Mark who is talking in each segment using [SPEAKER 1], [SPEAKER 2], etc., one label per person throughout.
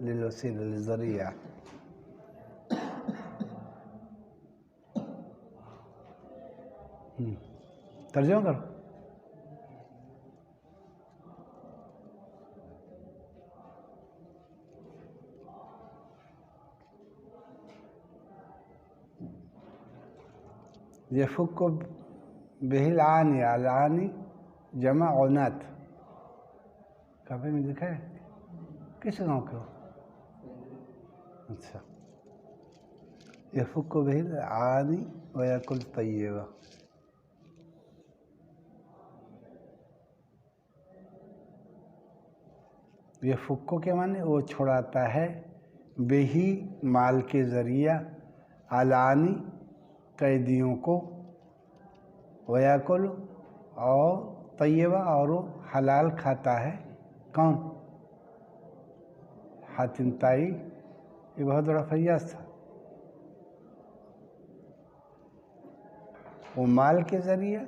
[SPEAKER 1] للوسیلہ للذریعہ. ترجمہ کرو. یفک بہ العانی، العانی جمع عنات. کافی میں دکھا ہے کس گاؤں کے ہو؟ اچھا. یفک بہ العانی ویاکل طیبہ. یفکو کے معنی وہ چھڑاتا ہے، بہی مال کے ذریعہ، العانی قیدیوں کو، ویاکل اور طیبہ اور وہ حلال کھاتا ہے. کون؟ حاتم طائی. یہ بہت بڑا فیاض تھا. وہ مال کے ذریعہ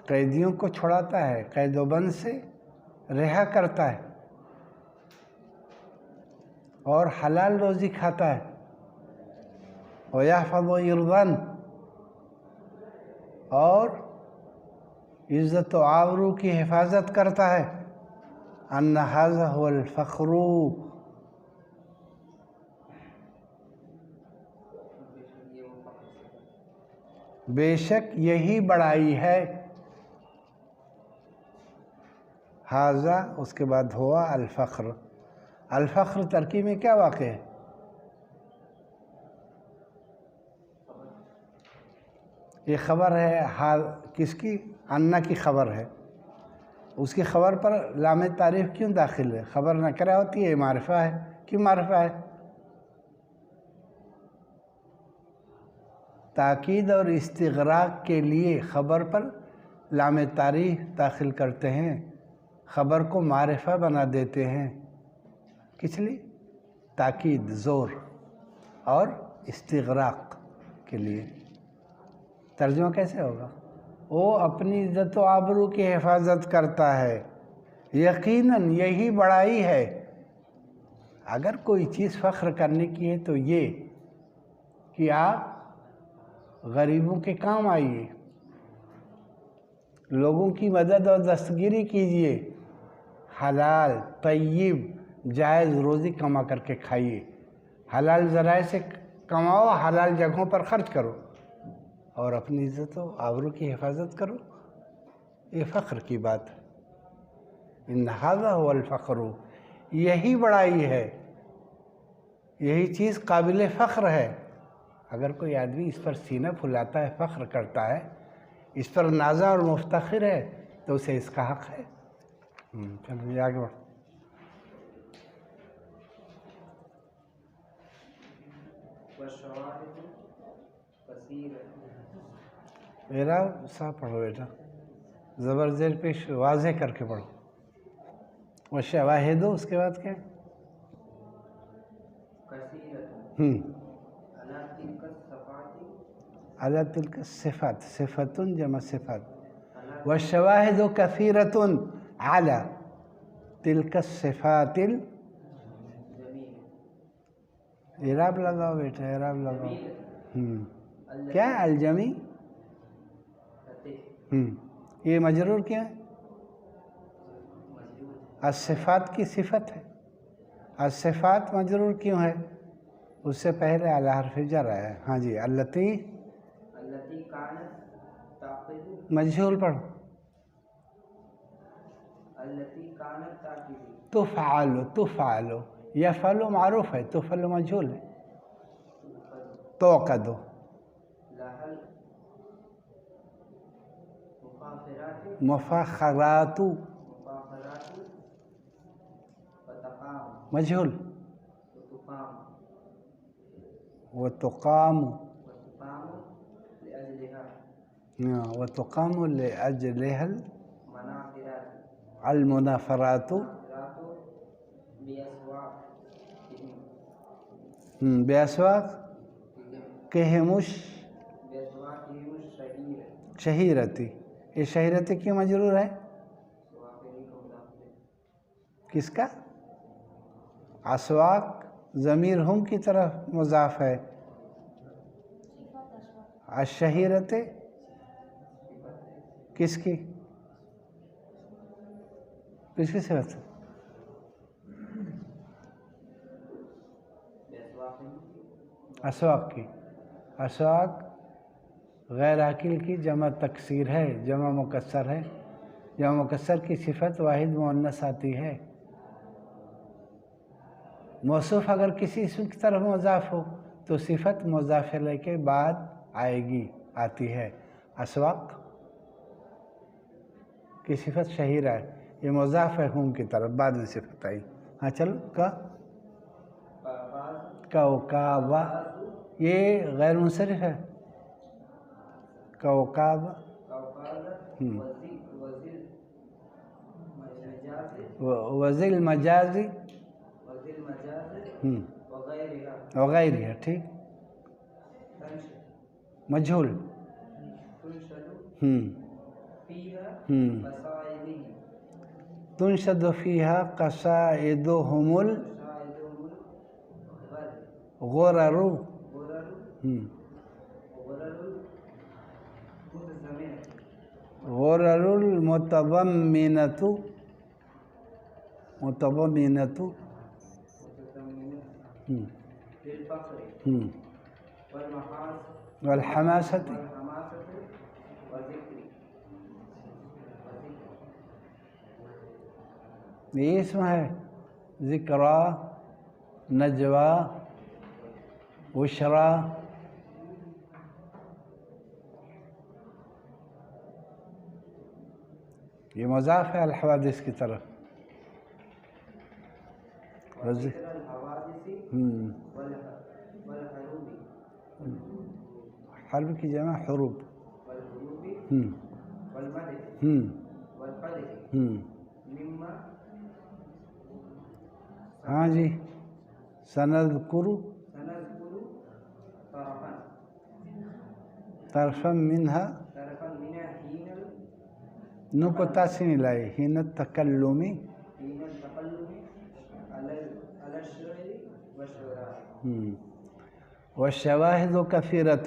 [SPEAKER 1] قیدیوں کو چھڑاتا ہے، قید و بند سے رہا کرتا ہے، اور حلال روزی کھاتا ہے. وَيَحْفَظُ عِرْضًا، اور عزت و آبرو کی حفاظت کرتا ہے. أَنَّ هَذَا هُوَ الْفَخْرُ، بے شک یہی بڑائی ہے. ھذا اس کے بعد ہوا الفخر. الفخر ترکیب میں کیا واقع ہے؟ یہ خبر ہے کس کی؟ انا کی خبر ہے. اس کی خبر پر لام تعریف کیوں داخل ہے؟ خبر نکرہ ہوتی ہے، معرفہ ہے. کیوں معرفہ ہے؟ تاکید اور استغراق کے لیے خبر پر لام تعریف داخل کرتے ہیں، خبر کو معرفہ بنا دیتے ہیں. کس لیے؟ تاکید، زور اور استغراق کے لیے. ترجمہ کیسے ہوگا؟ وہ اپنی عزت و آبرو کی حفاظت کرتا ہے. یقیناً یہی بڑائی ہے. اگر کوئی چیز فخر کرنے کی ہے تو یہ کہ آپ غریبوں کے کام آئیے، لوگوں کی مدد اور دستگیری کیجیے، حلال طیب جائز روزی کما کر کے کھائیے، حلال ذرائع سے کماؤ، حلال جگہوں پر خرچ کرو، اور اپنی عزت و آبرو کی حفاظت کرو. یہ فخر کی بات ہے. ان ھذا هو الفخر، یہی بڑائی ہے، یہی چیز قابل فخر ہے. اگر کوئی آدمی اس پر سینہ پھلاتا ہے، فخر کرتا ہے، اس پر نازا اور مفتخر ہے، تو اسے اس کا حق ہے. چلو آگے بڑھو. اعراب صاحب پڑھو بیٹا، زبر زیر پیش واضح کر کے پڑھو. وشواہد، اس کے بعد کیا ہے؟ علی تلک الصفات، صفت جمع صفات. والشواہد کثیرۃ علی تلک الصفات. اعراب لگاؤ بیٹا، اعراب لگاؤ. کیا ہے الجمی؟ یہ مجرور کیا ہے؟ الصفات کی صفت ہے. الصفات مجرور کیوں ہے؟ اس سے پہلے علی حرف جر ہے. ہاں جی. التی مجہول پڑھو. تفعل، تفعل. یفعل معروف ہے، تفعل مجہول ہے. توقد، مفخرات مجہول. وتقام، وتقام لأجلها المنافرات بأسواق كهم شهيرتي. یہ شہیرت کیوں مجرور ہے؟ کس کا؟ اسواق ضمیر ہم کی طرف مضاف ہے. الشہیرت کس کی صفت؟ اسواق کی. اسواق غیر عاقل کی جمع تکسیر ہے، جمع مکسر ہے. جمع مکسر کی صفت واحد مؤنث آتی ہے. موصوف اگر کسی اسم کی طرف مضاف ہو تو صفت مضاف الیہ کے بعد آئے گی، آتی ہے. اسواق کی صفت شہیرہ ہے، یہ مضاف ہے ہم کی طرف، بعد میں صفت آئی. ہاں چلو. کوکابہ یہ غیر منصرف ہے. کوکابہ وذل مجازی وغیرہ. ٹھیک. مجھول. تنشد فیہا قصائدہم الغرر. غرر المتضمنۃ والحماسۃ یہ اسم ہے. ذکریٰ، نجویٰ، بشریٰ. یہ مضاف ہے الحوادث کی طرف. حرب کی جمع حروب. ہاں جی. سنذکر طرفا منہا نو کو تاثین لائے. حین التکلم والشواہد کثیرۃ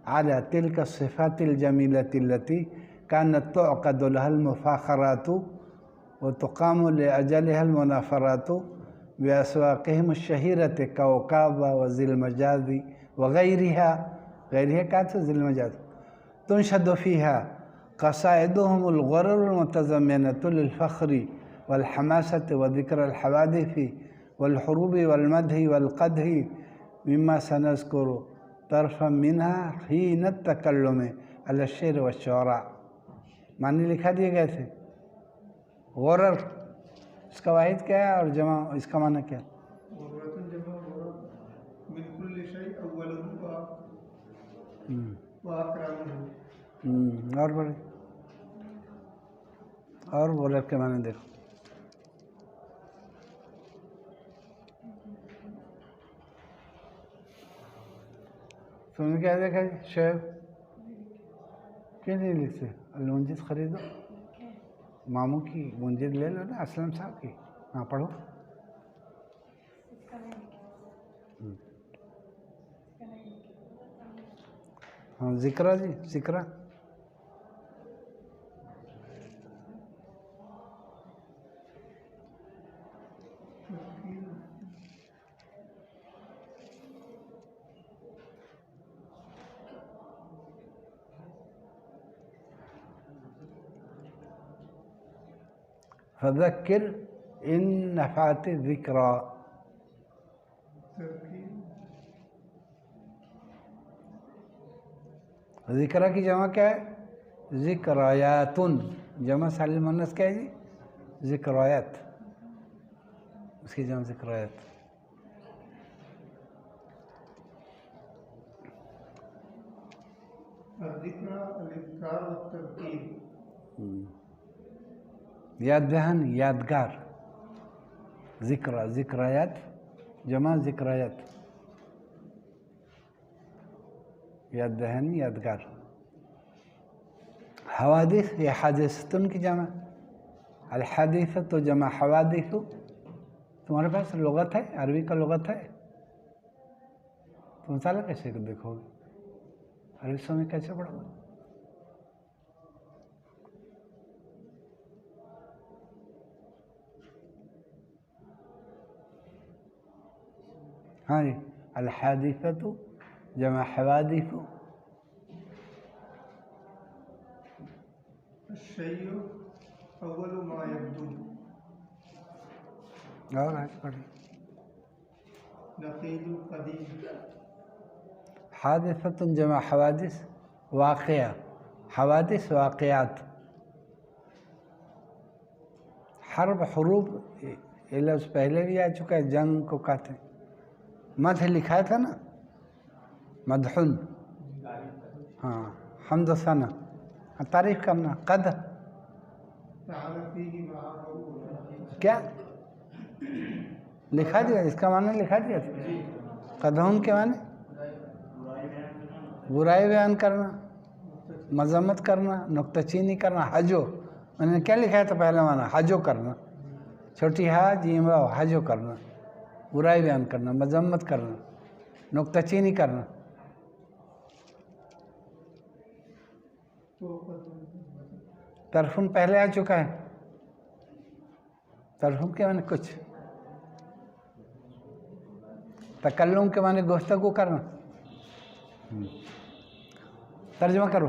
[SPEAKER 1] على تلك الصفات الجمیلة التي كانت تعقد لها المفاخرات وتقام لأجلها المنافرات بأسواقهم الشهيرة كوكابة وذي المجاز وغيرها. غيرها كانت ذي المجاز. تنشد فيها قصائدهم الغرر المتضمنة للفخر والحماسة وذكر الحوادث والحروب والمدح والقدح مما سنذكر طرفا منها حين التكلم على الشعر والشعراء. معنی لکھا دیے گئے تھے. غرر اس کا واحد کیا ہے اور جمع اس کا معنی کیا ہے؟ اور بڑے اور غرر کے معنی دیکھو. تم نے کیا دیکھا جی؟ شعیب کیوں نہیں لکھتے؟ المنجد خریدو، ماموں کی منجد لے لو نا، اسلم صاحب کی. ہاں پڑھو. ہاں ذکرہ جی، ذکرہ. فذکر ان نفعت الذکریٰ. ذکرہ کی جمع کیا ہے؟ ذکرایاتن. جمع سالم مؤنث کیا ہے جی؟ ذکرایات. اس کی جمع ذکرایات. یاد دہن، یادگار. ذکرہ، ذکرایات جمع ذکرایات. یاد دہن، یادگار. حوادث یہ حادثتن کی جمع، الحادثۃ تو جمع حوادث. تمہارے پاس لغت ہے، عربی کا لغت ہے؟ تم مطالعہ کیسے دیکھو گے؟ عربی سو میں کیسے پڑھو گے؟ ہاں جی، الحادثۃ جمع حوادث.
[SPEAKER 2] الشیء اول ما یبدو.
[SPEAKER 1] اور آج پڑھیں.
[SPEAKER 2] نقیض قدیم.
[SPEAKER 1] حادثۃ جمع حوادث واقعہ، حوادث واقعات. حرب حروب یہ لفظ پہلے بھی آ چکا ہے، جنگ کو کہتے ہیں. مدح لکھا تھا نا، مدحن، ہاں حمد و ثنا، تعریف کرنا. قد کیا لکھا دیا، اس کا معنی لکھا دیا تھا. قدہم کے معنی برائی بیان کرنا، مذمت کرنا، نکتہ چینی کرنا. حجو میں نے کیا لکھا تھا پہلا معنی؟ حجو کرنا، چھوٹی ہا جیم واو، حجو کرنا، برائی بیان کرنا، مذمت کرنا، نکتہ چینی کرنا. طرفن پہلے آ چکا ہے. طرفن کے معنی کچھ، تکلم کے معنی گفتگو کرنا. ترجمہ کرو.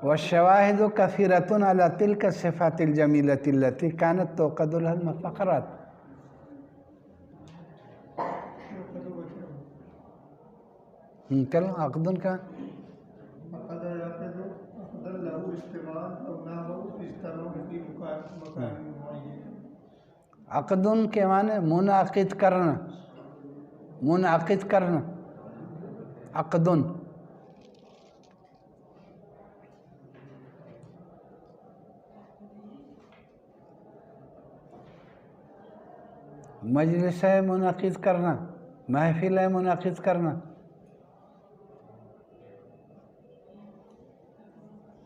[SPEAKER 1] والشواہد کثیرۃ علی تلک الصفات الجمیلۃ التی کانت توقد لها المفخرات. چلو عقدن کا
[SPEAKER 2] عقد یعقد عقدا له استعمال او نحو اجتمع فی مکان معین.
[SPEAKER 1] عقدن کے معنی منعقد کرنا، منعقد کرنا. عقدن مجلس ہے منعقد کرنا، محفل ہے منعقد کرنا.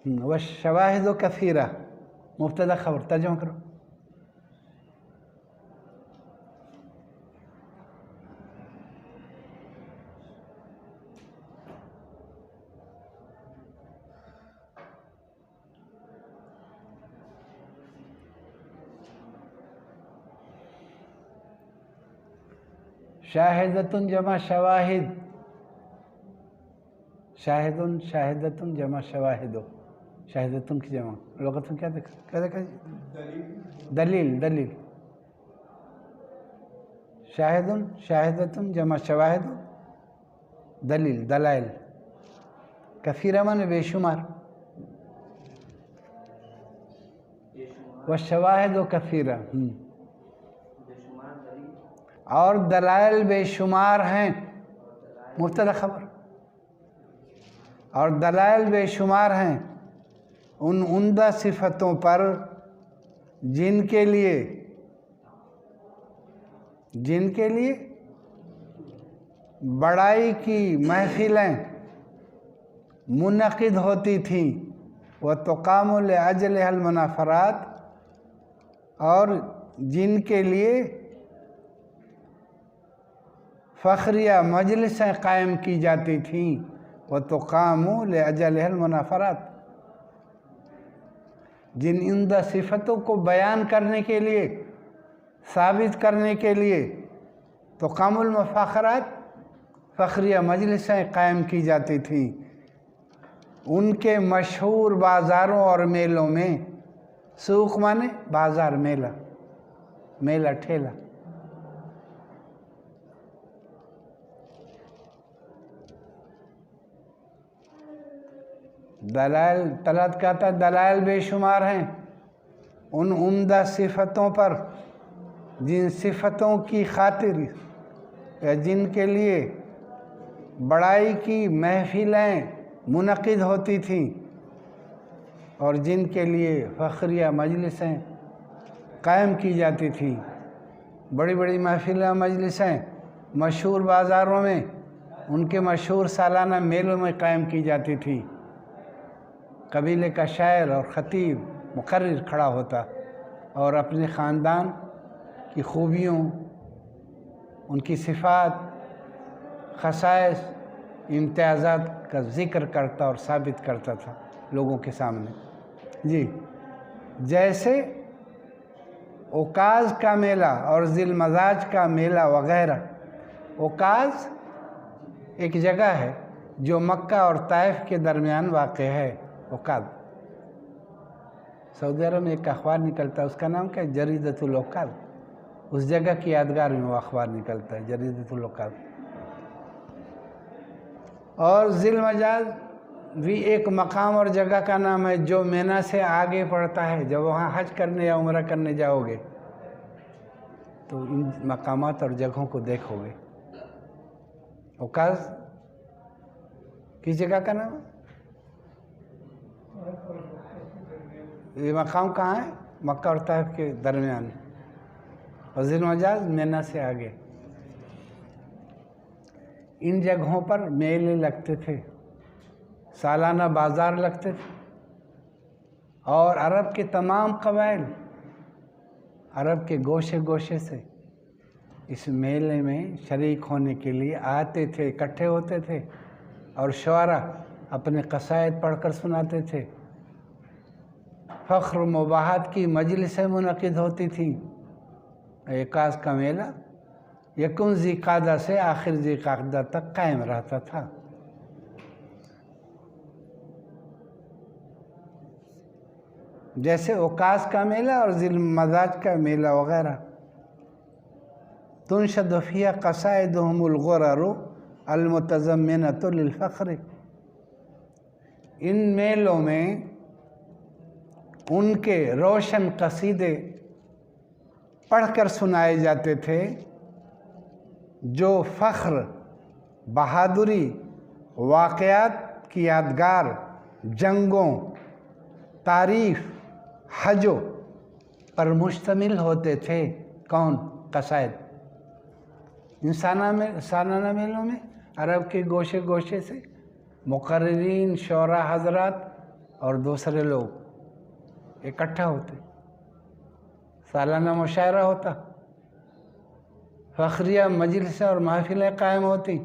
[SPEAKER 1] والشواہد کثیرہ مبتدا خبر. ترجمہ کرو. شاہدتن جمع شواہد، شاہدن شاہدتن جمع شواہدو. شاہدتن کی جمع لغت میں کیا دیکھا؟ دلیل. دلیل. شاہدن شاہدتن جمع شواہد، دلیل دلائل. کثیرہ معنی بے شمار. والشواہد کثیرہ، اور دلائل بے شمار ہیں. مبتدا خبر. اور دلائل بے شمار ہیں ان عمدہ صفتوں پر جن کے لیے بڑائی کی محفلیں منعقد ہوتی تھیں. وتقام لأجلها المنافرات، اور جن کے لیے فخریہ مجلسیں قائم کی جاتی تھیں. وتقام لأجلها المنافرات، جن عمدہ صفتوں کو بیان کرنے کے لیے، ثابت کرنے کے لیے تقام المفاخرات، فخریہ مجلسیں قائم کی جاتی تھیں. ان کے مشہور بازاروں اور میلوں میں، سوق مانے بازار، میلہ، میلہ ٹھیلا. دلائل طلعت کہتا ہے دلائل بے شمار ہیں ان عمدہ صفتوں پر جن صفتوں کی خاطر یا جن کے لیے بڑائی کی محفلیں منعقد ہوتی تھیں اور جن کے لیے فخریہ مجلسیں قائم کی جاتی تھیں. بڑی بڑی محفلیں مجلسیں مشہور بازاروں میں، ان کے مشہور سالانہ میلوں میں قائم کی جاتی تھی. قبیلے کا شاعر اور خطیب مقرر کھڑا ہوتا اور اپنے خاندان کی خوبیوں، ان کی صفات، خصائص، امتیازات کا ذکر کرتا اور ثابت کرتا تھا لوگوں کے سامنے۔ جی، جیسے اوکاز کا میلہ اور ذی المزاج کا میلہ وغیرہ۔ اوکاز ایک جگہ ہے جو مکہ اور طائف کے درمیان واقع ہے۔ اوکاز سعودی عرب میں ایک اخبار نکلتا ہے، اس کا نام کیا ہے؟ جریدۃ الاوکاز۔ اس جگہ کی یادگار میں وہ اخبار نکلتا ہے، جریدۃ الاوکاز۔ اور ذی المجاز بھی ایک مقام اور جگہ کا نام ہے جو مینا سے آگے پڑتا ہے۔ جب وہاں حج کرنے یا عمرہ کرنے جاؤ گے تو ان مقامات اور جگہوں کو دیکھو گے۔ اوکاز کس جگہ کا نام ہے؟ یہ مقام کہاں ہے؟ مکہ اور طائف کے درمیان۔ اور ذی المجاز مینا سے آگے۔ ان جگہوں پر میلے لگتے تھے، سالانہ بازار لگتے تھے، اور عرب کے تمام قبائل عرب کے گوشے گوشے سے اس میلے میں شریک ہونے کے لیے آتے تھے، اکٹھے ہوتے تھے، اور شعراء اپنے قصائد پڑھ کر سناتے تھے۔ فخر و مباحث کی مجلسیں منعقد ہوتی تھیں۔ اوکاز کا میلہ یکم ذی قعدہ سے آخر ذی قعدہ تک قائم رہتا تھا۔ جیسے اوکاز کا میلہ اور ذی المزاج کا میلہ وغیرہ۔ تنشد فیہا قصائدہم الغرر المتضمنۃ للفخر۔ ان میلوں میں ان کے روشن قصیدے پڑھ کر سنائے جاتے تھے جو فخر، بہادری، واقعات کی یادگار، جنگوں، تاریخ، حجوں پر مشتمل ہوتے تھے۔ کون؟ قصائد۔ ان سالانہ میلوں میں عرب کے گوشے گوشے سے مقررین، شعراء حضرات اور دوسرے لوگ اکٹھا ہوتے، سالانہ مشاعرہ ہوتا، فخریہ مجلسیں اور محفلیں قائم ہوتی،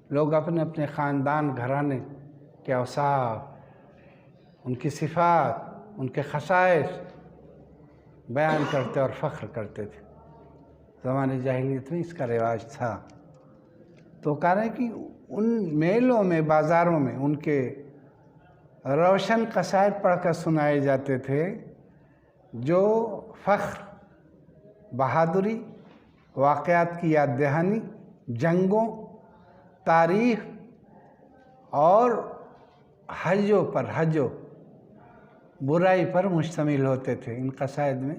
[SPEAKER 1] لوگ اپنے اپنے خاندان گھرانے کے اوصاف، ان کی صفات، ان کے خصائص بیان کرتے اور فخر کرتے تھے۔ زمانے جاہلیت میں اس کا رواج تھا۔ تو کہہ رہے ہیں کہ ان میلوں میں، بازاروں میں ان کے روشن قصائد پڑھ کر سنائے جاتے تھے جو فخر، بہادری، واقعات کی یاد دہانی، جنگوں، تاریخ اور حجوں، برائی پر مشتمل ہوتے تھے۔ ان قصائد میں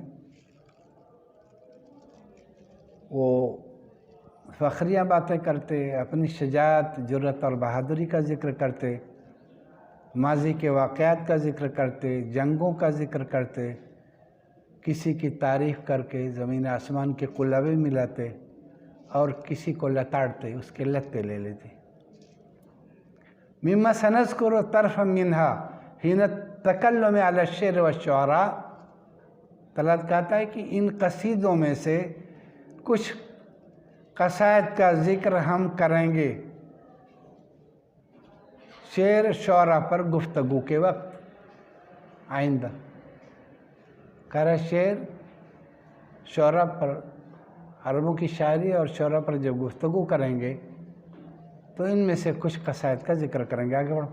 [SPEAKER 1] وہ فخریہ باتیں کرتے، اپنی شجاعت، جرأت اور بہادری کا ذکر کرتے، ماضی کے واقعات کا ذکر کرتے، جنگوں کا ذکر کرتے، کسی کی تعریف کر کے زمین آسمان کے قلبے ملاتے اور کسی کو لتاڑتے، اس کے لتے لے لیتے۔ مما سنذکر طرفا منہا حین التکلم علی الشعر والشعراء۔ طلعت کہتا ہے کہ ان قصیدوں میں سے کچھ قصائد کا ذکر ہم کریں گے شعر شعراء پر گفتگو کے وقت آئندہ۔ کہہ رہا شعر شعراء پر، عربوں کی شاعری اور شعراء پر جب گفتگو کریں گے تو ان میں سے کچھ قصائد کا ذکر کریں گے۔ آگے بڑھو۔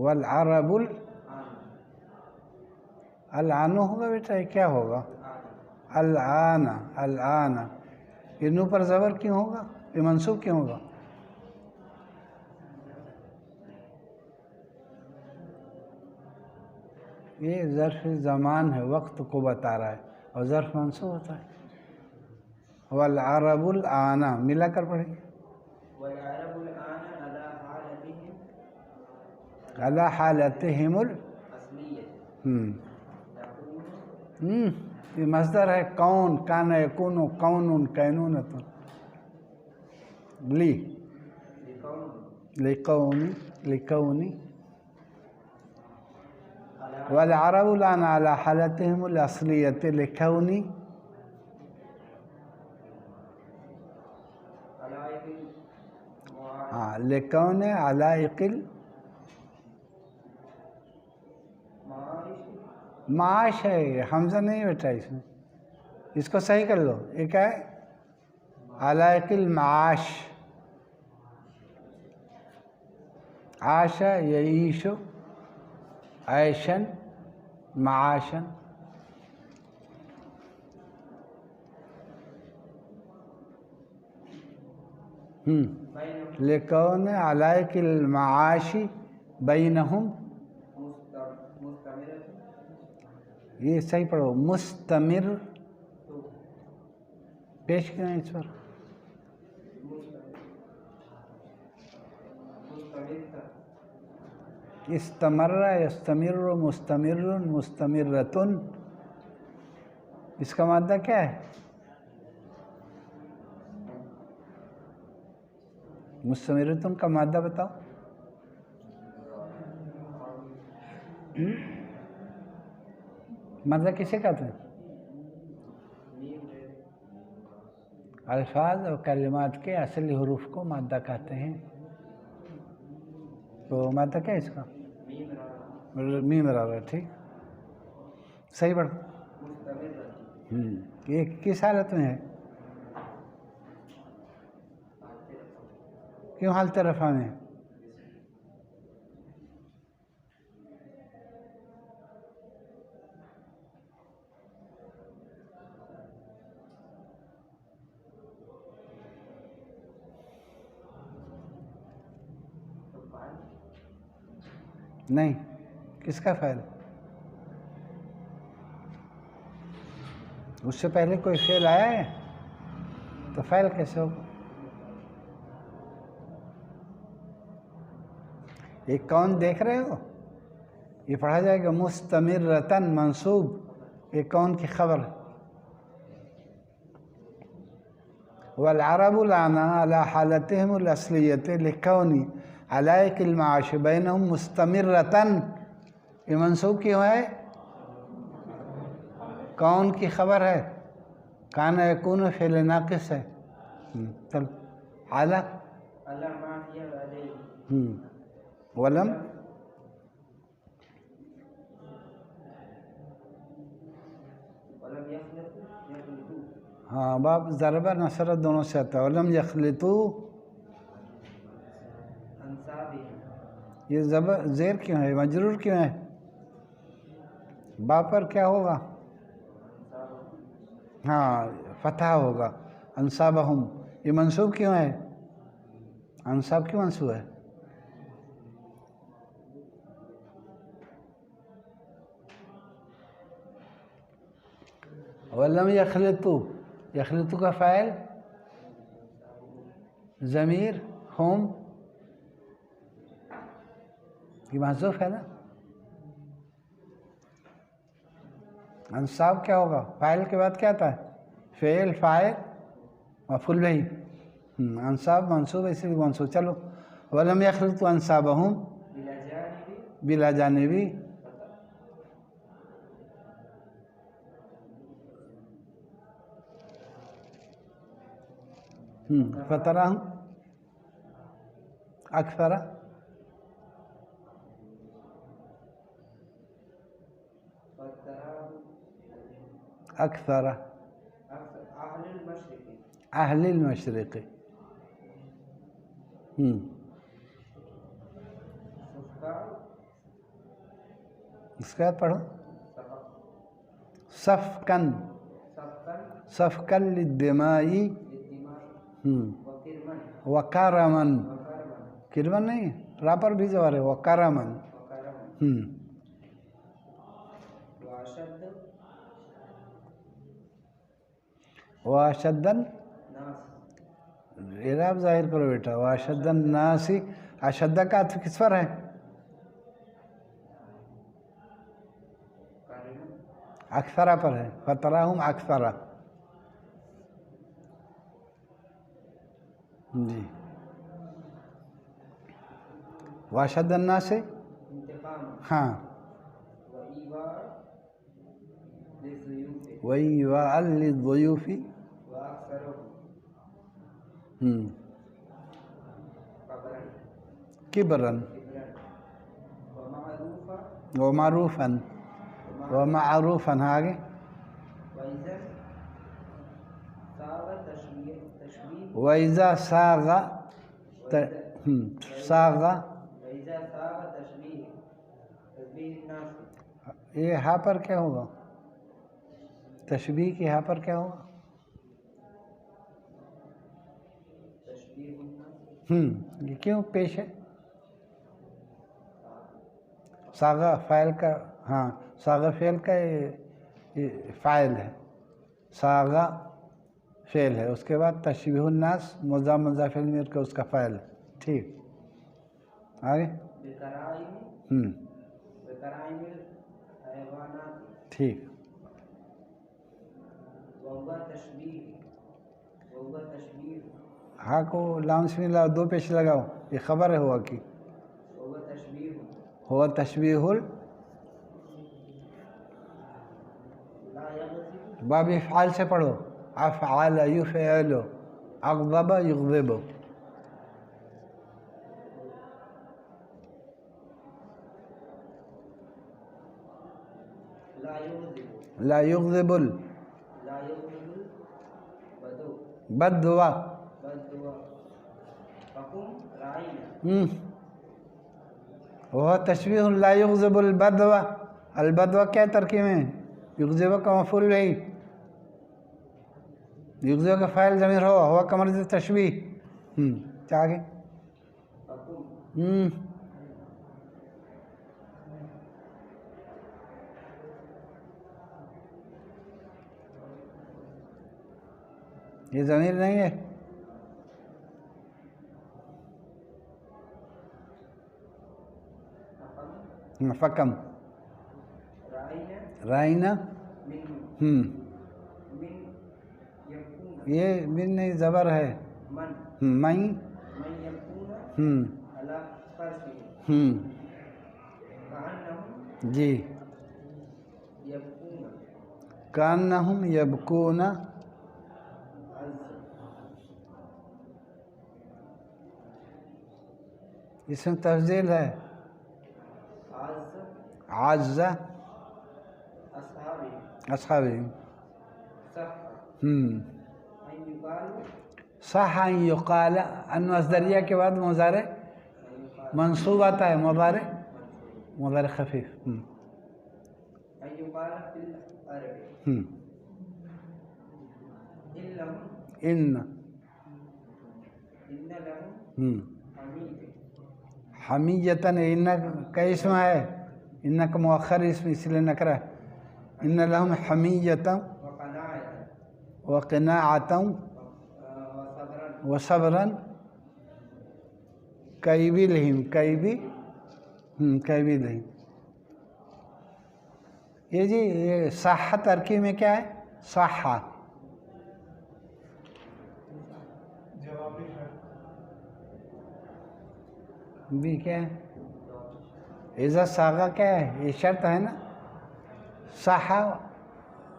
[SPEAKER 1] والعرب الآن ہوگا بیٹا، یہ کیا ہوگا؟ الآن یہ نو پر زبر کیوں ہوگا؟ یہ منصوب کیوں ہوگا؟ یہ ظرف زمان ہے، وقت کو بتا رہا ہے، اور ظرف منصوب ہوتا ہے۔ والعرب الآن ملا کر پڑھیں گے۔
[SPEAKER 3] والعرب الآن
[SPEAKER 1] علی حالتہم یہ مصدر ہے کون، کان یکون، کون کینونۃ لی۔ لكوني والعرب الآن على حالتهم الأصلية لكوني
[SPEAKER 3] علائق
[SPEAKER 1] لكون علائق معاش ہے، حمزہ نہیں بیٹا اس میں، اس کو صحیح کر لو، یہ کیا ہے؟ علائق المعاش، عاش یعیش عیشن معاشن. لکون علائق المعاش بینہم، یہ صحیح پڑھو، مستمر، پیش کریں اس پر، استمر یستمر مستمر مستمرتن، اس کا مادہ کیا ہے؟ مستمرتن کا مادہ بتاؤ. مادہ کسے کہتے ہیں؟ الفاظ اور کلمات کے اصلی حروف کو مادہ کہتے ہیں. تو مادہ کیا ہے اس کا؟ میم برابر، ٹھیک، صحیح پڑھ. یہ کس حالت میں ہے؟ کیوں حالت رفع میں؟ نہیں، کس کا فعل؟ اس سے پہلے کوئی فعل آیا ہے تو فعل کیسے ہوگا؟ یہ کون دیکھ رہے ہو؟ یہ پڑھا جائے گا مستمرتن منصوب، یہ کون کی خبر ہے. والعرب الآن على حالتهم الأصلية لكون علائق المعاش بینہم مستمرتن، یہ منصوب کیوں ہے؟ کون کی خبر ہے، کان یکون فعل ناقص ہے. چل اعلیٰ ولم ہاں باب ضربہ نصرہ دونوں سے آتا ہے. ولم یخلطو، یہ زیر کیوں ہے، مجرور کیوں ہے؟ با پر کیا ہوگا؟ ہاں فتح ہوگا. انصابہم، یہ منصوب کیوں ہے؟ انصاب کیوں منصوب ہے؟ ولم یخلطو، یخلطو کا فاعل ضمیر ہم، یہ محذوف ہے نا. انصاب کیا ہوگا؟ فاعل کے بعد کیا آتا ہے؟ فعل، فاعل، مفعول بہ. انصاب منصوب ہے، اسی لیے منصوب. چلو ولم یخلطوا انصابہم بلا جانبی، فتراہم اکثر، اکثر اہل المشرق. اس کے بعد پڑھو صفقن، صفقن للدماء وکرمن، کرمن نہیں، را پر بھی زبر ہے، وکرمن. واشدن، اعراب ظاہر کرو بیٹا. واشدن ناسی، اشدہ کا عطف کس پر ہے؟ اکثرہ پر ہے. فتراہم اکثرہ. جی واشد الناس سے
[SPEAKER 3] انتقام
[SPEAKER 1] ہاں
[SPEAKER 3] وإيواء للضيوف
[SPEAKER 1] وَإِيوَاءً لِلضُّيُوفِ
[SPEAKER 3] وأكثره قبرا
[SPEAKER 1] کبرًا
[SPEAKER 3] كبرا ومعروفا
[SPEAKER 1] ومعروفاً ومعروفاً آگے
[SPEAKER 3] وإذا صار تشبيه
[SPEAKER 1] وَإِذَا سَاغَ سَاغَ
[SPEAKER 3] وإذا صار تشبيه الناس
[SPEAKER 1] یہ ہاں پر کیا ہوگا تشبیہ کی ہاں پر کیا ہوگا
[SPEAKER 3] تشبيه الناس
[SPEAKER 1] یہ کیوں پیش ہے ساغا فاعل کا ہاں ساغا فعل کا یہ فاعل ہے ساغا فعل ہے اس کے بعد تشبیہ الناس مضاف مضاف الیہ کا اس کا فاعل ہے ٹھیک آگے
[SPEAKER 3] بكرائم بكرائم الحيوانات
[SPEAKER 1] ٹھیک
[SPEAKER 3] وهو تشبيه
[SPEAKER 1] ہاں کو لام سے ملا دو پیش لگاؤ یہ خبر ہے ہوا کی
[SPEAKER 3] وهو تشبيه
[SPEAKER 1] ہوا تشبیہ
[SPEAKER 3] لا يغضب
[SPEAKER 1] باب افعال سے پڑھو افعال یفعل اغضب یغضب
[SPEAKER 3] لا يغضب
[SPEAKER 1] لا یغضب
[SPEAKER 3] لا يغضب بدو
[SPEAKER 1] بدوا
[SPEAKER 3] بدو فقم رعينا
[SPEAKER 1] وہ تشبیہ لا یغضب البدوا البدوا کیا ترکیب ہے یغضب کا مفعول نہیں یغضب کا فاعل ضمیر ہوا کا مرض تشبیہ کیا آگے
[SPEAKER 3] فقم
[SPEAKER 1] یہ ضمیر نہیں ہے فکم
[SPEAKER 3] رعينا
[SPEAKER 1] رائنا
[SPEAKER 3] من
[SPEAKER 1] ہم
[SPEAKER 3] من يكون
[SPEAKER 1] یہ من نہیں زبر ہے
[SPEAKER 3] من
[SPEAKER 1] میں
[SPEAKER 3] من يكون على فرسه كأنهم
[SPEAKER 1] جی
[SPEAKER 3] يبكون
[SPEAKER 1] کانہم یبکون
[SPEAKER 3] عز
[SPEAKER 1] اس میں تفضیل ہے
[SPEAKER 3] عز
[SPEAKER 1] عز
[SPEAKER 3] أصحابه
[SPEAKER 1] اصحابی
[SPEAKER 3] صح
[SPEAKER 1] ہم
[SPEAKER 3] أن يقال
[SPEAKER 1] صح ان یقال ان مصدریہ کے بعد مضارع منصوب آتا ہے مضارع خفیف
[SPEAKER 3] أن يقال في العرب إن لهم
[SPEAKER 1] ان
[SPEAKER 3] لهم حميد
[SPEAKER 1] حمیتاً ان کا اسم ہے ان کا مؤخر اسم اس لیے نکرہ ہے ان لهم حمیتاً
[SPEAKER 3] وقناعة
[SPEAKER 1] وقناعتاً
[SPEAKER 3] وصبرا
[SPEAKER 1] وصبراً کیبی لہم کیبی لہم یہ جی یہ صحہ ترکیب میں کیا ہے صحہ
[SPEAKER 2] جوابی شرط
[SPEAKER 1] بھی کیا ہے اذا ساغا کیا ہے یہ شرط ہے نا صحہ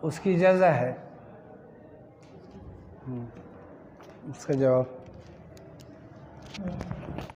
[SPEAKER 1] اس کی جزا ہے اس کا جواب